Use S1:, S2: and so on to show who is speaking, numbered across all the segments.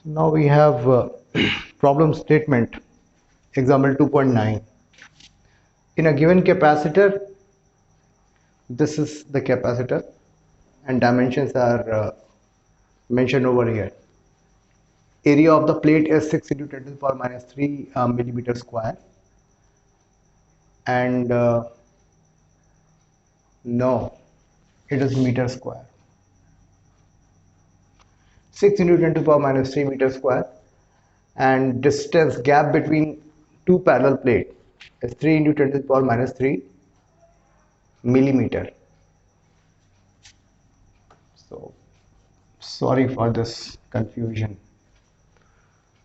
S1: Now we have problem statement, example 2.9. In a given capacitor, this is the capacitor and dimensions are mentioned over here. Area of the plate is 6 into 10 to the power minus 3 millimeter square, and no, it is meter square. 6 into 10 to the power minus 3 meter square, and distance gap between two parallel plate is 3 into 10 to the power minus 3 millimeter. So sorry for this confusion.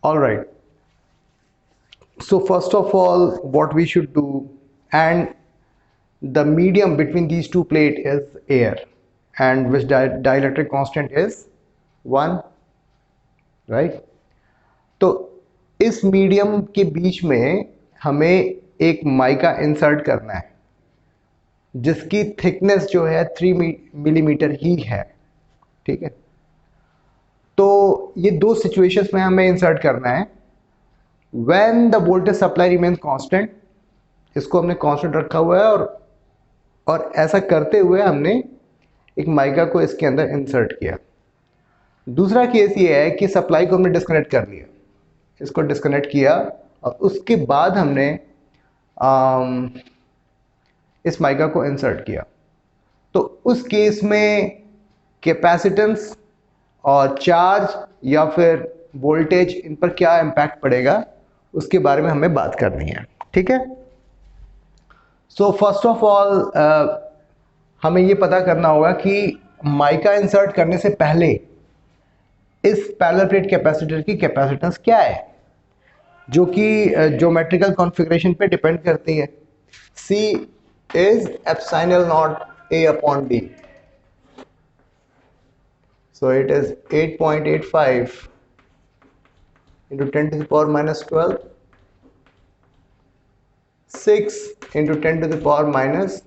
S1: All right, so first of all, what we should do, and the medium between these two plates is air, and which dielectric constant is 1, right? तो इस medium के बीच में हमें एक mica insert करना है जिसकी thickness जो है 3 मिलीमीटर ही है, ठीक है? तो ये दो सिचुएशंस में हमें इंसर्ट करना है. When the voltage supply remains constant, इसको हमने कांस्टेंट रखा हुआ है, और ऐसा करते हुए हमने एक माइका को इसके अंदर इंसर्ट किया. दूसरा केस ये है कि सप्लाई को हमने डिस्कनेक्ट कर लिया, इसको डिस्कनेक्ट किया और उसके बाद हमने इस माइका को इंसर्ट किया. तो उस केस में कैपेसिटेंस और चार्ज या फिर वोल्टेज, इन पर क्या इम्पैक्ट पड़ेगा उसके बारे में हमें बात करनी है, ठीक है? सो फर्स्ट ऑफ ऑल हमें ये पता करना होगा कि माइका इंसर्ट करने से पहले इस पैरेलल प्लेट कैपेसिटर की कैपेसिटेंस क्या है, जो कि ज्योमेट्रिकल कॉन्फ़िगरेशन पे डिपेंड करती है. C is epsilon naught A upon D. So it is 8.85 into 10 to the power minus 12, 6 into 10 to the power minus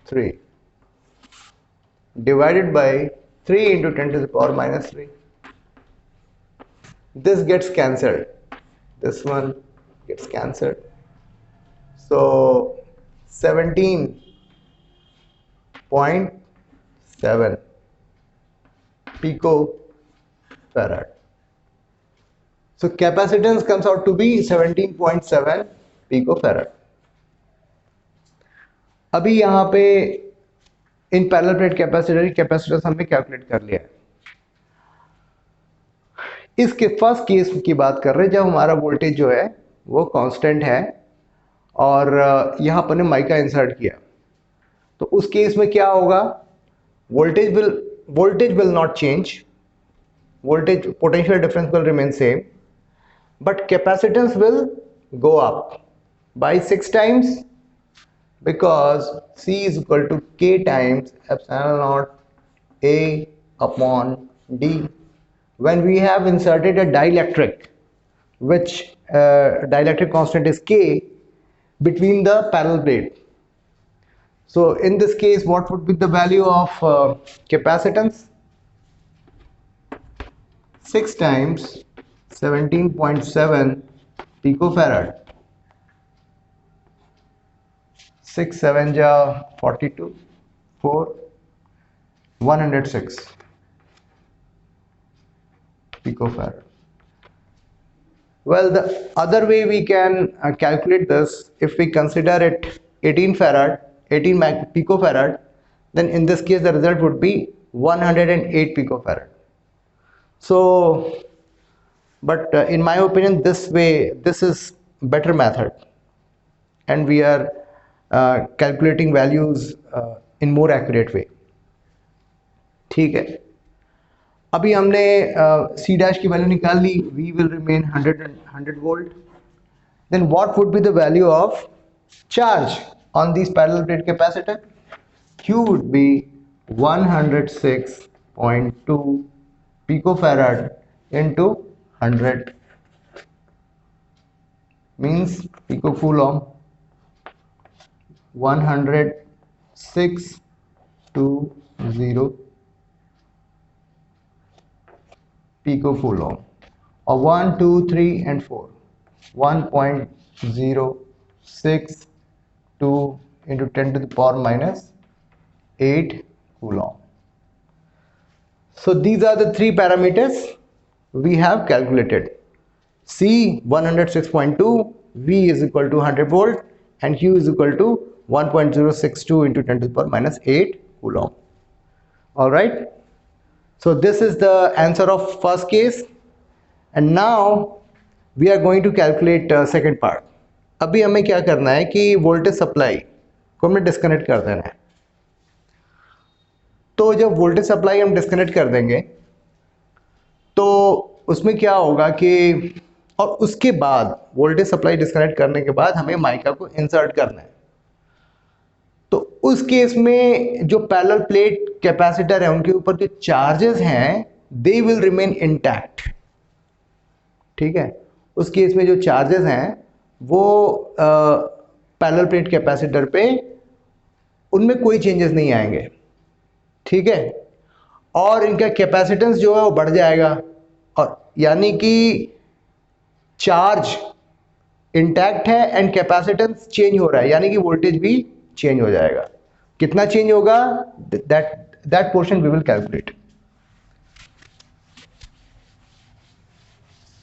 S1: 3 divided by 3 into 10 to the power minus 3. This gets cancelled. This one gets cancelled. So 17.7 picofarad. So capacitance comes out to be 17.7 picofarad. अभी यहाँ पे in parallel plate capacitor की capacitance हमने calculate कर लिया है. इसके first case की बात कर रहे हैं जब हमारा वोल्टेज जो है वो कांस्टेंट है और यहाँ पर ने माइका इंसर्ट किया. तो उस केस में क्या होगा, voltage will not change, voltage potential difference will remain same, but capacitance will go up by 6 times because C is equal to K times epsilon naught A upon D. When we have inserted a dielectric, which dielectric constant is K between the parallel plate. So in this case, what would be the value of capacitance? 6 times 17.7 picofarad. 6 7 ja 42, 4 106 picofarad. Well, the other way we can calculate this, if we consider it 18 picofarad, then in this case the result would be 108 picofarad. So, but in my opinion, this is better method, and we are calculating values in more accurate way. ठीक है, अभी हमने C dash की value निकाल ली, V will remain 100 volt. Then what would be the value of charge on these parallel plate capacitor? Q would be 106.2 picofarad into 100 means picocoulomb. 106.20 picocoulomb. और 1 2 3 and 4 1.062 into 10 to the power minus 8 coulomb. So these are the three parameters we have calculated. C 106.2, V is equal to 100 volt, and Q is equal to 1.062 into 10 to the power minus 8 coulomb. All right. So this is the answer of first case, and now we are going to calculate second part. अभी हमें क्या करना है कि voltage supply को हमने disconnect कर देना है. तो जब वोल्टेज सप्लाई हम डिस्कनेक्ट कर देंगे तो उसमें क्या होगा कि, और उसके बाद वोल्टेज सप्लाई डिस्कनेक्ट करने के बाद हमें माइका को इंसर्ट करना है. तो उस केस में जो पैरेलल प्लेट कैपेसिटर है उनके ऊपर जो चार्जेस हैं दे विल रिमेन इंटैक्ट. ठीक है, उस केस में जो चार्जेस हैं वो पैरेलल प्लेट कैपेसिटर पे उनमें कोई चेंजेस नहीं आएंगे. ठीक है, और इनका कैपेसिटेंस जो है वो बढ़ जाएगा, और यानी कि चार्ज इंटैक्ट है एंड कैपेसिटेंस चेंज हो रहा है, यानी कि वोल्टेज भी चेंज हो जाएगा. कितना चेंज होगा, that portion we will calculate.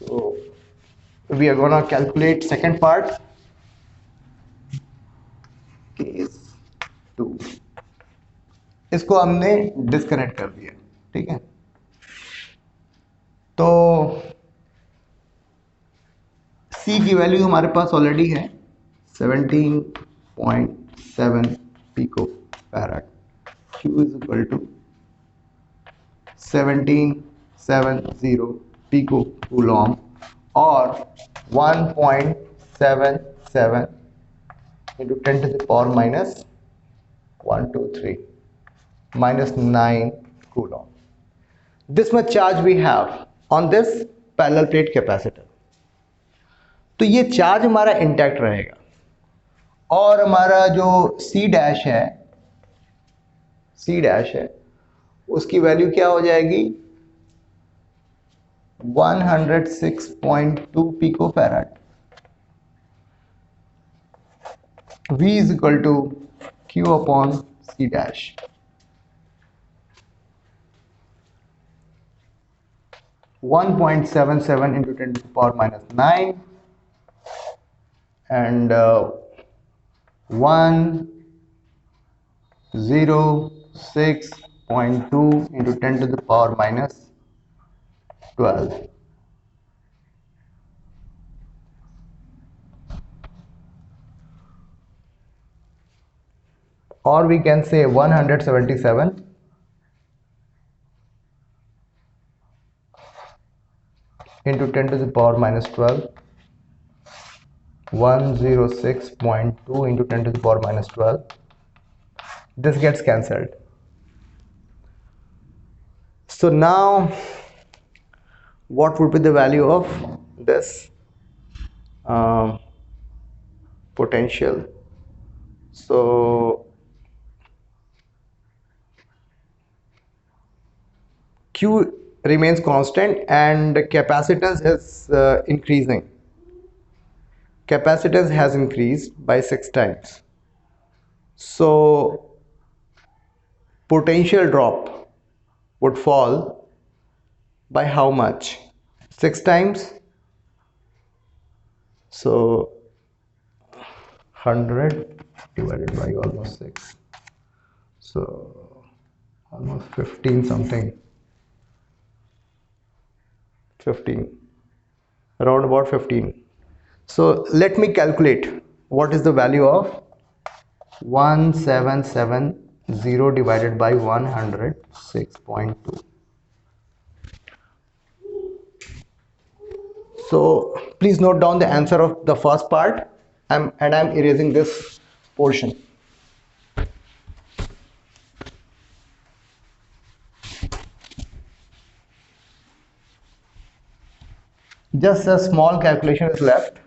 S1: So we are gonna calculate second part, case 2. इसको हमने डिस्कनेक्ट कर दिया. ठीक है, तो C की वैल्यू हमारे पास ऑलरेडी है 17.7 pico farad. Q is equal to 1770 pico coulomb और 1.77 into 10 to the power minus 123 minus 9 coulomb. This much charge we have on this parallel plate capacitor. तो ये चार्ज हमारा इंटैक्ट रहेगा, और हमारा जो C डैश है उसकी वैल्यू क्या हो जाएगी 106.2 pico farad. V is equal to Q upon C dash. One 1.77 into 10 to the power minus 9 and 106.2 into 10 to the power minus 12. Or we can say 177 into 10 to the power minus 12. 106.2 into 10 to the power minus 12. This gets cancelled. So now what would be the value of this potential? So Q remains constant and capacitance is increasing. Capacitance has increased by 6 times. So potential drop would fall by how much? 6 times. So 100 divided by almost 6. So almost 15 something. 15. Around about 15. So let me calculate what is the value of 1770 divided by 106.2. So please note down the answer of the first part, and I'm erasing this portion. Just a small calculation is left,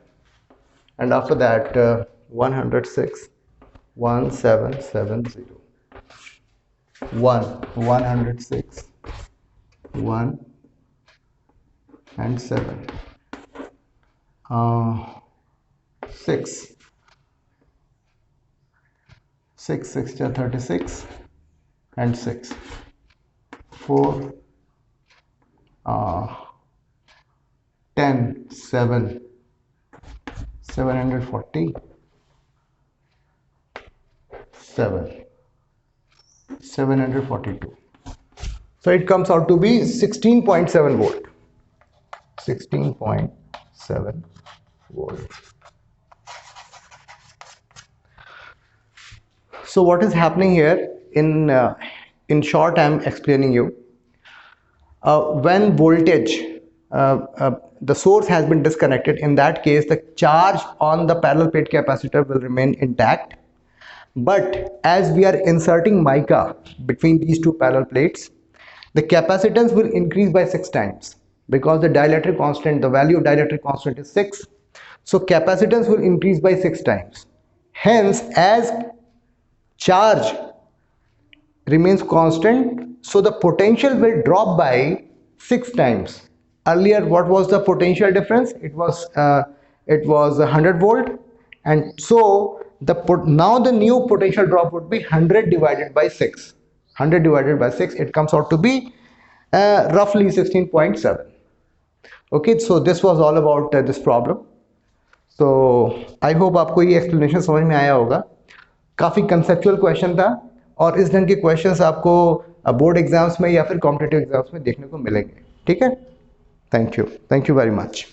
S1: and after that 106 1770 106 and 7. 6. 6 6 are 36 and 6. 4 10 7 740 7 742. So it comes out to be 16.7 volt. 16.7 volt. So what is happening here in short, I am explaining you. When voltage, the source has been disconnected, in that case the charge on the parallel plate capacitor will remain intact. But as we are inserting mica between these two parallel plates, the capacitance will increase by 6 times, because the dielectric constant, the value of dielectric constant is 6. So capacitance will increase by 6 times. Hence, as charge remains constant, so the potential will drop by 6 times. Earlier, what was the potential difference? It was 100 volt, and so now the new potential drop would be 100 divided by 6. 100 divided by 6, it comes out to be roughly 16.7. Okay, so this was all about this problem. So I hope आपको ये explanation समझ में आया होगा. काफ़ी conceptual question था, और इस ढंग के questions आपको बोर्ड एग्जाम्स में या फिर कॉम्पिटिटिव एग्जाम्स में देखने को मिलेंगे. ठीक है, थैंक यू वेरी मच.